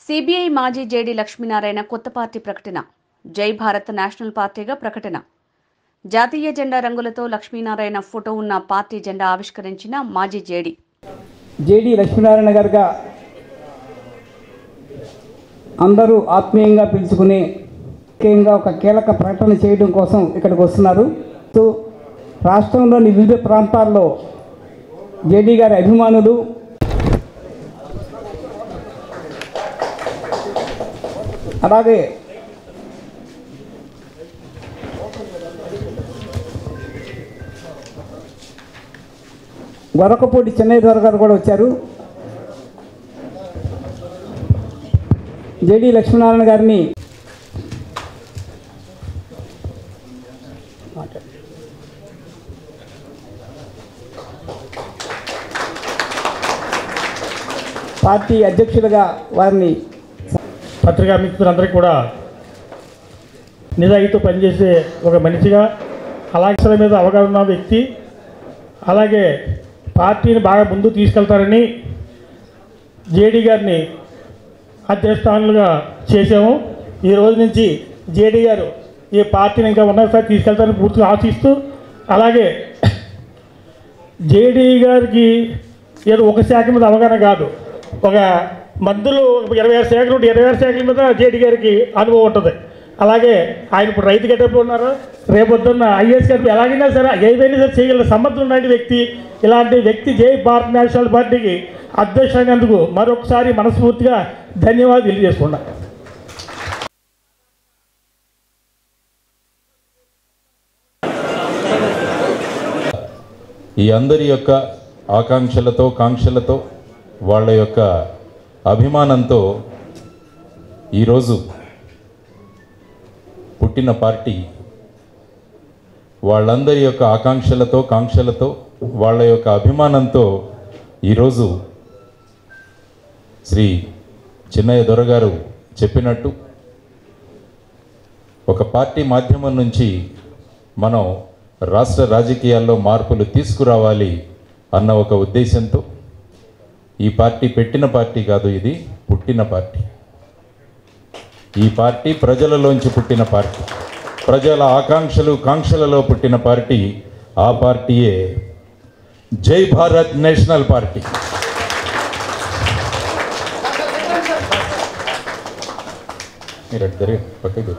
CBI మాజీ JD Lakshminarayana కొత్త party ప్రకటన. జై భారత్ నేషనల్ పార్టీగా ప్రకటన. జాతీయ జెండా రంగులతో లక్ష్మీనారాయణ ఫోటో ఉన్న పార్టీ జెండా ఆవిష్కరించిన మాజీ జేడీ లక్ష్మీనారాయణ గారుగా అందరూ ఆత్మీయంగా పిలుచుకుని ముఖ్యంగా ఒక కీలక ప్రకటన చేయడం కోసం ఇక్కడికి వస్తున్నారు. రాష్ట్రంలోని వివిధ ప్రాంతాల్లో జేడీ గారి అభిమానులు అలాగే గొరకపూడి చెన్నై దొర గారు కూడా వచ్చారు. జేడీ లక్ష్మీనారాయణ గారిని పార్టీ అధ్యక్షులుగా వారిని పత్రికా మిత్రులందరికీ కూడా నిజాయితీతో పనిచేసే ఒక మనిషిగా, అలాగే మీద అవగాహన ఉన్న వ్యక్తి, అలాగే పార్టీని బాగా ముందుకు తీసుకెళ్తారని జేడీ గారిని అధ్యక్షస్థానాలుగా చేసాము. ఈ రోజు నుంచి జేడీ గారు ఈ పార్టీని ఇంకా ఉన్నతస్థాయి తీసుకెళ్తారని పూర్తిగా ఆశిస్తూ, అలాగే జేడీ గారికి ఏదో ఒక శాఖ మీద అవగాహన కాదు, ఒక మందులు 26 శాఖలు ఉంటే 26 శాఖల మీద జేడీ గారికి అనుభవం ఉంటుంది. అలాగే ఆయన ఇప్పుడు రైతు గెటప్లో ఉన్నారు, రేపొద్దున్న ఐఏఎస్ గారు ఎలాగైనా సరే ఏదైనా సరే చేయగల సమర్థం ఉన్న వ్యక్తి. ఇలాంటి వ్యక్తి జై భారత్ నేషనల్ పార్టీకి అధ్యక్షుడైనందుకు మరొకసారి మనస్ఫూర్తిగా ధన్యవాదాలు తెలియజేసుకున్నా. ఈ అందరి యొక్క ఆకాంక్షలతో కాంక్షలతో వాళ్ళ యొక్క అభిమానంతో ఈరోజు పుట్టిన పార్టీ, వాళ్ళందరి యొక్క ఆకాంక్షలతో కాంక్షలతో వాళ్ళ యొక్క అభిమానంతో ఈరోజు శ్రీ చిన్నయ్య దొర గారు చెప్పినట్టు ఒక పార్టీ మాధ్యమం నుంచి మనం రాష్ట్ర రాజకీయాల్లో మార్పులు తీసుకురావాలి అన్న ఒక ఉద్దేశంతో ఈ పార్టీ పెట్టిన పార్టీ కాదు, ఇది పుట్టిన పార్టీ. ఈ పార్టీ ప్రజలలోంచి పుట్టిన పార్టీ, ప్రజల ఆకాంక్షలు కాంక్షలలో పుట్టిన పార్టీ. ఆ పార్టీయే జై భారత్ నేషనల్ పార్టీ. మీరు అటు పక్కకి